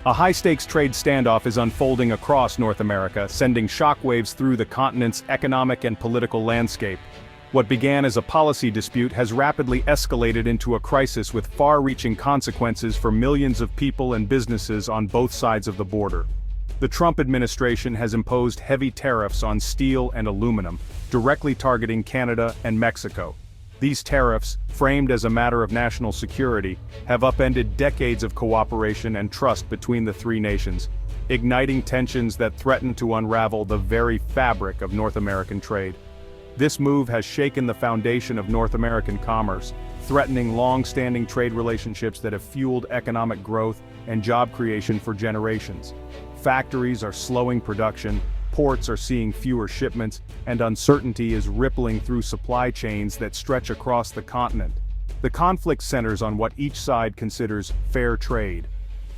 A high-stakes trade standoff is unfolding across North America, sending shockwaves through the continent's economic and political landscape. What began as a policy dispute has rapidly escalated into a crisis with far-reaching consequences for millions of people and businesses on both sides of the border. The Trump administration has imposed heavy tariffs on steel and aluminum, directly targeting Canada and Mexico. These tariffs, framed as a matter of national security, have upended decades of cooperation and trust between the three nations, igniting tensions that threaten to unravel the very fabric of North American trade. This move has shaken the foundation of North American commerce, threatening long-standing trade relationships that have fueled economic growth and job creation for generations. Factories are slowing production, ports are seeing fewer shipments, and uncertainty is rippling through supply chains that stretch across the continent. The conflict centers on what each side considers fair trade.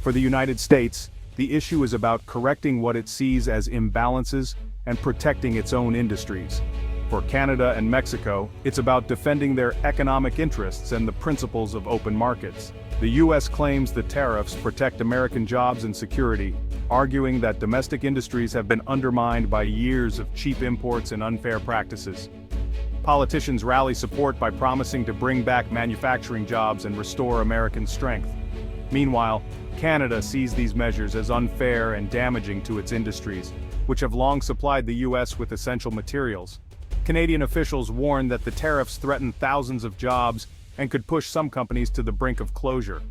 For the United States, the issue is about correcting what it sees as imbalances and protecting its own industries. For Canada and Mexico, it's about defending their economic interests and the principles of open markets. The U.S. claims the tariffs protect American jobs and security, arguing that domestic industries have been undermined by years of cheap imports and unfair practices. Politicians rally support by promising to bring back manufacturing jobs and restore American strength. Meanwhile, Canada sees these measures as unfair and damaging to its industries, which have long supplied the U.S. with essential materials. Canadian officials warn that the tariffs threaten thousands of jobs and could push some companies to the brink of closure.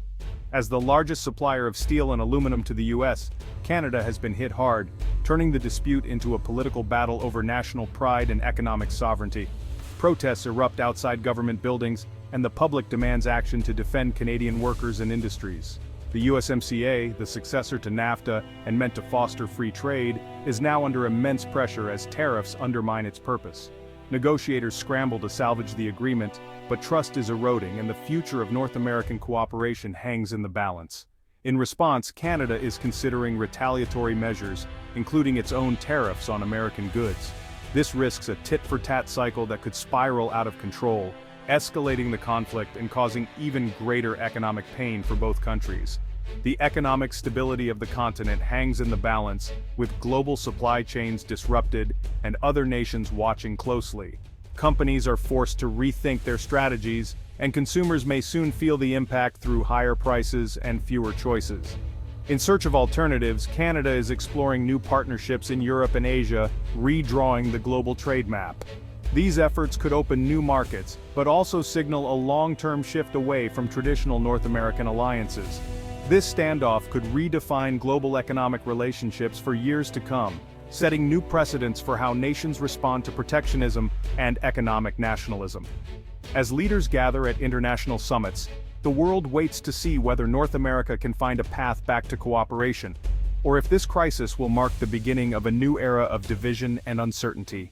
As the largest supplier of steel and aluminum to the U.S., Canada has been hit hard, turning the dispute into a political battle over national pride and economic sovereignty. Protests erupt outside government buildings, and the public demands action to defend Canadian workers and industries. The USMCA, the successor to NAFTA and meant to foster free trade, is now under immense pressure as tariffs undermine its purpose. Negotiators scramble to salvage the agreement, but trust is eroding and the future of North American cooperation hangs in the balance. In response, Canada is considering retaliatory measures, including its own tariffs on American goods. This risks a tit-for-tat cycle that could spiral out of control, escalating the conflict and causing even greater economic pain for both countries. The economic stability of the continent hangs in the balance, with global supply chains disrupted and other nations watching closely. Companies are forced to rethink their strategies, and consumers may soon feel the impact through higher prices and fewer choices. In search of alternatives, Canada is exploring new partnerships in Europe and Asia, redrawing the global trade map. These efforts could open new markets, but also signal a long-term shift away from traditional North American alliances. This standoff could redefine global economic relationships for years to come, setting new precedents for how nations respond to protectionism and economic nationalism. As leaders gather at international summits, the world waits to see whether North America can find a path back to cooperation, or if this crisis will mark the beginning of a new era of division and uncertainty.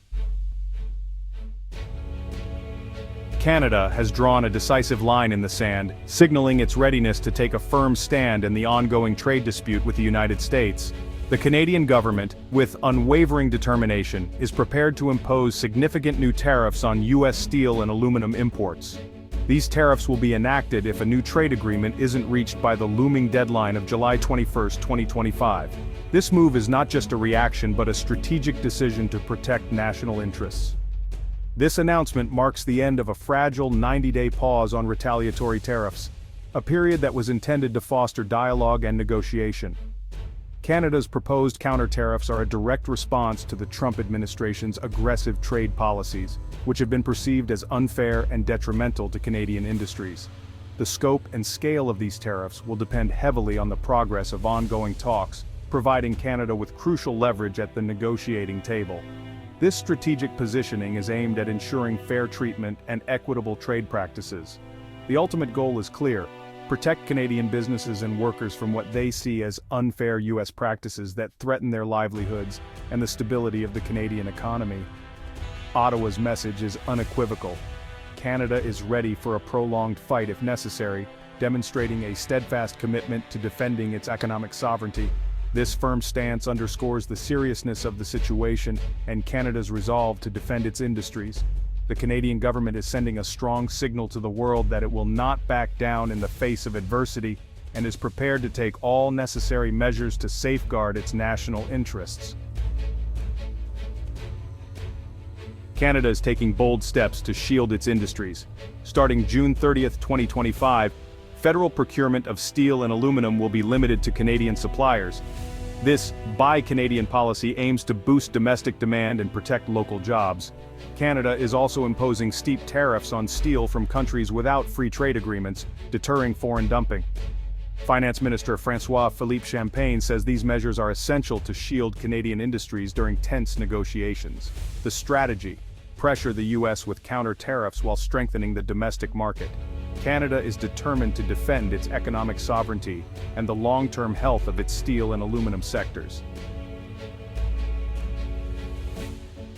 Canada has drawn a decisive line in the sand, signaling its readiness to take a firm stand in the ongoing trade dispute with the United States. The Canadian government, with unwavering determination, is prepared to impose significant new tariffs on U.S. steel and aluminum imports. These tariffs will be enacted if a new trade agreement isn't reached by the looming deadline of July 21, 2025. This move is not just a reaction but a strategic decision to protect national interests. This announcement marks the end of a fragile 90-day pause on retaliatory tariffs, a period that was intended to foster dialogue and negotiation. Canada's proposed counter-tariffs are a direct response to the Trump administration's aggressive trade policies, which have been perceived as unfair and detrimental to Canadian industries. The scope and scale of these tariffs will depend heavily on the progress of ongoing talks, providing Canada with crucial leverage at the negotiating table. This strategic positioning is aimed at ensuring fair treatment and equitable trade practices. The ultimate goal is clear: protect Canadian businesses and workers from what they see as unfair U.S. practices that threaten their livelihoods and the stability of the Canadian economy. Ottawa's message is unequivocal. Canada is ready for a prolonged fight if necessary, demonstrating a steadfast commitment to defending its economic sovereignty. This firm stance underscores the seriousness of the situation and Canada's resolve to defend its industries. The Canadian government is sending a strong signal to the world that it will not back down in the face of adversity and is prepared to take all necessary measures to safeguard its national interests. Canada is taking bold steps to shield its industries. Starting June 30, 2025, federal procurement of steel and aluminum will be limited to Canadian suppliers. This Buy Canadian policy aims to boost domestic demand and protect local jobs. Canada is also imposing steep tariffs on steel from countries without free trade agreements, deterring foreign dumping. Finance Minister François-Philippe Champagne says these measures are essential to shield Canadian industries during tense negotiations. The strategy: pressure the U.S. with counter-tariffs while strengthening the domestic market. Canada is determined to defend its economic sovereignty and the long-term health of its steel and aluminum sectors.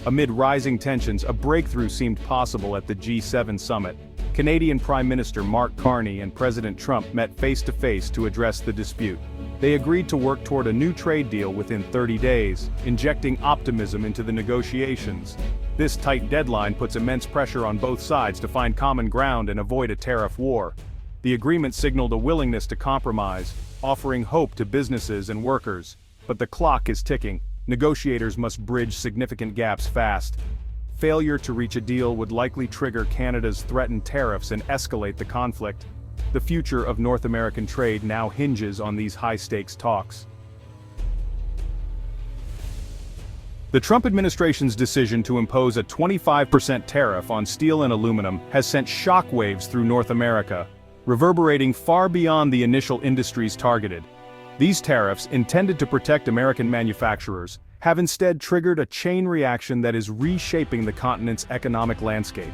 Amid rising tensions, a breakthrough seemed possible at the G7 summit. Canadian Prime Minister Mark Carney and President Trump met face-to-face to address the dispute. They agreed to work toward a new trade deal within 30 days, injecting optimism into the negotiations. This tight deadline puts immense pressure on both sides to find common ground and avoid a tariff war. The agreement signaled a willingness to compromise, offering hope to businesses and workers. But the clock is ticking. Negotiators must bridge significant gaps fast. Failure to reach a deal would likely trigger Canada's threatened tariffs and escalate the conflict. The future of North American trade now hinges on these high-stakes talks. The Trump administration's decision to impose a 25% tariff on steel and aluminum has sent shockwaves through North America, reverberating far beyond the initial industries targeted. These tariffs, intended to protect American manufacturers, have instead triggered a chain reaction that is reshaping the continent's economic landscape.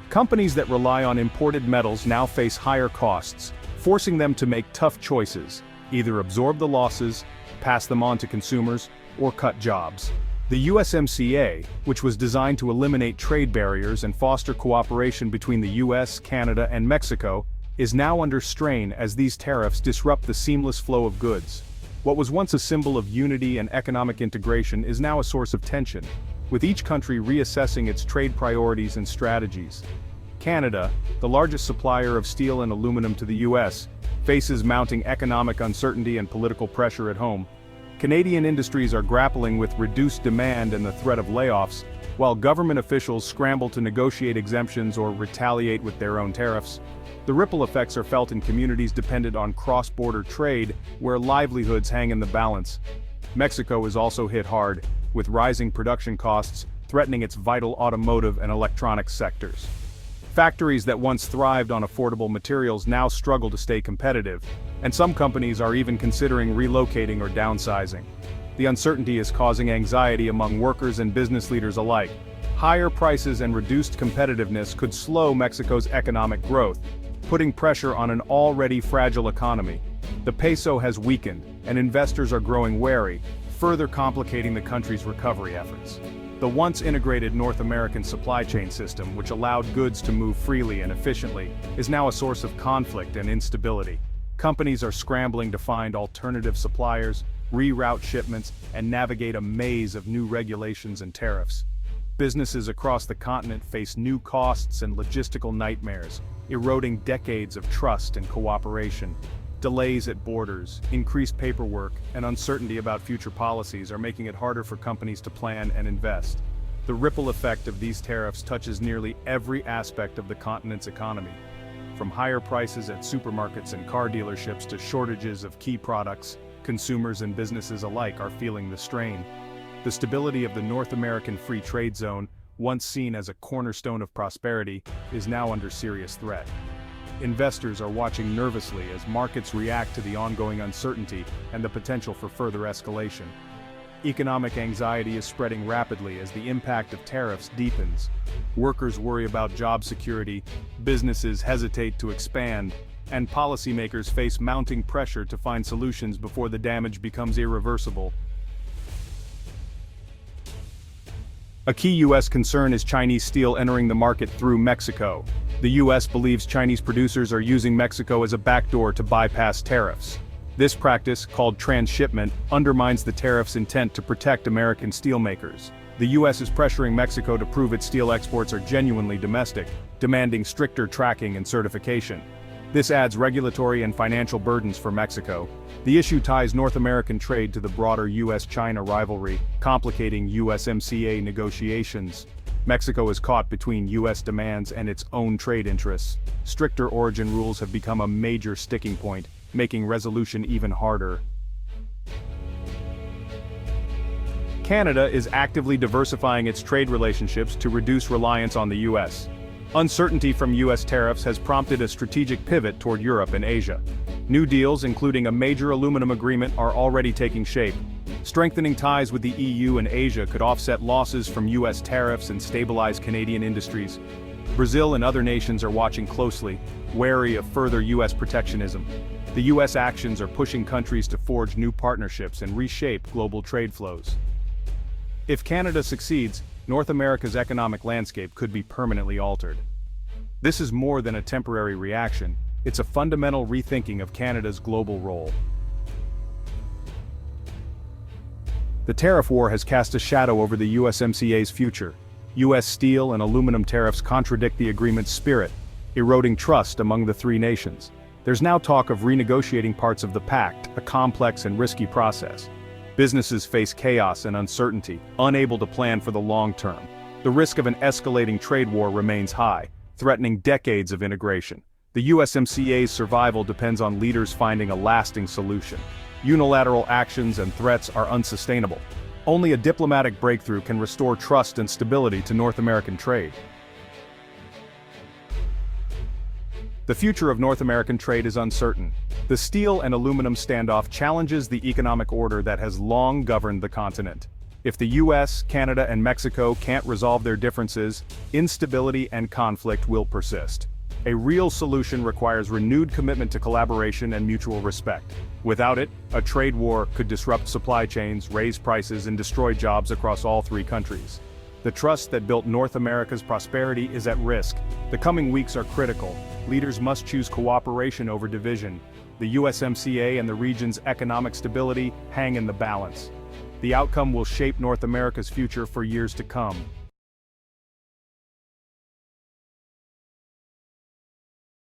Companies that rely on imported metals now face higher costs, forcing them to make tough choices: either absorb the losses, pass them on to consumers, or cut jobs. The USMCA, which was designed to eliminate trade barriers and foster cooperation between the US, Canada, and Mexico, is now under strain as these tariffs disrupt the seamless flow of goods. What was once a symbol of unity and economic integration is now a source of tension, with each country reassessing its trade priorities and strategies. Canada, the largest supplier of steel and aluminum to the US, faces mounting economic uncertainty and political pressure at home. Canadian industries are grappling with reduced demand and the threat of layoffs, while government officials scramble to negotiate exemptions or retaliate with their own tariffs. The ripple effects are felt in communities dependent on cross-border trade, where livelihoods hang in the balance. Mexico is also hit hard, with rising production costs threatening its vital automotive and electronics sectors. Factories that once thrived on affordable materials now struggle to stay competitive, and some companies are even considering relocating or downsizing. The uncertainty is causing anxiety among workers and business leaders alike. Higher prices and reduced competitiveness could slow Mexico's economic growth, putting pressure on an already fragile economy. The peso has weakened, and investors are growing wary, further complicating the country's recovery efforts. The once integrated North American supply chain system, which allowed goods to move freely and efficiently, is now a source of conflict and instability. Companies are scrambling to find alternative suppliers, reroute shipments, and navigate a maze of new regulations and tariffs. Businesses across the continent face new costs and logistical nightmares, eroding decades of trust and cooperation. Delays at borders, increased paperwork, and uncertainty about future policies are making it harder for companies to plan and invest. The ripple effect of these tariffs touches nearly every aspect of the continent's economy. From higher prices at supermarkets and car dealerships to shortages of key products, consumers and businesses alike are feeling the strain. The stability of the North American Free Trade Zone, once seen as a cornerstone of prosperity, is now under serious threat. Investors are watching nervously as markets react to the ongoing uncertainty and the potential for further escalation. Economic anxiety is spreading rapidly as the impact of tariffs deepens. Workers worry about job security, businesses hesitate to expand, and policymakers face mounting pressure to find solutions before the damage becomes irreversible. A key U.S. concern is Chinese steel entering the market through Mexico. The U.S. believes Chinese producers are using Mexico as a backdoor to bypass tariffs. This practice, called transshipment, undermines the tariff's intent to protect American steelmakers. The U.S. is pressuring Mexico to prove its steel exports are genuinely domestic, demanding stricter tracking and certification. This adds regulatory and financial burdens for Mexico. The issue ties North American trade to the broader US-China rivalry, complicating USMCA negotiations. Mexico is caught between US demands and its own trade interests. Stricter origin rules have become a major sticking point, making resolution even harder. Canada is actively diversifying its trade relationships to reduce reliance on the US. Uncertainty from US tariffs has prompted a strategic pivot toward Europe and Asia. New deals, including a major aluminum agreement, are already taking shape. Strengthening ties with the EU and Asia could offset losses from US tariffs and stabilize Canadian industries. Brazil and other nations are watching closely, wary of further US protectionism. The US actions are pushing countries to forge new partnerships and reshape global trade flows. If Canada succeeds, North America's economic landscape could be permanently altered. This is more than a temporary reaction, it's a fundamental rethinking of Canada's global role. The tariff war has cast a shadow over the USMCA's future. US steel and aluminum tariffs contradict the agreement's spirit, eroding trust among the three nations. There's now talk of renegotiating parts of the pact, a complex and risky process. Businesses face chaos and uncertainty, unable to plan for the long term. The risk of an escalating trade war remains high, threatening decades of integration. The USMCA's survival depends on leaders finding a lasting solution. Unilateral actions and threats are unsustainable. Only a diplomatic breakthrough can restore trust and stability to North American trade. The future of North American trade is uncertain. The steel and aluminum standoff challenges the economic order that has long governed the continent. If the US, Canada, and Mexico can't resolve their differences, instability and conflict will persist. A real solution requires renewed commitment to collaboration and mutual respect. Without it, a trade war could disrupt supply chains, raise prices, and destroy jobs across all three countries. The trust that built North America's prosperity is at risk. The coming weeks are critical. Leaders must choose cooperation over division. The USMCA and the region's economic stability hang in the balance. The outcome will shape North America's future for years to come.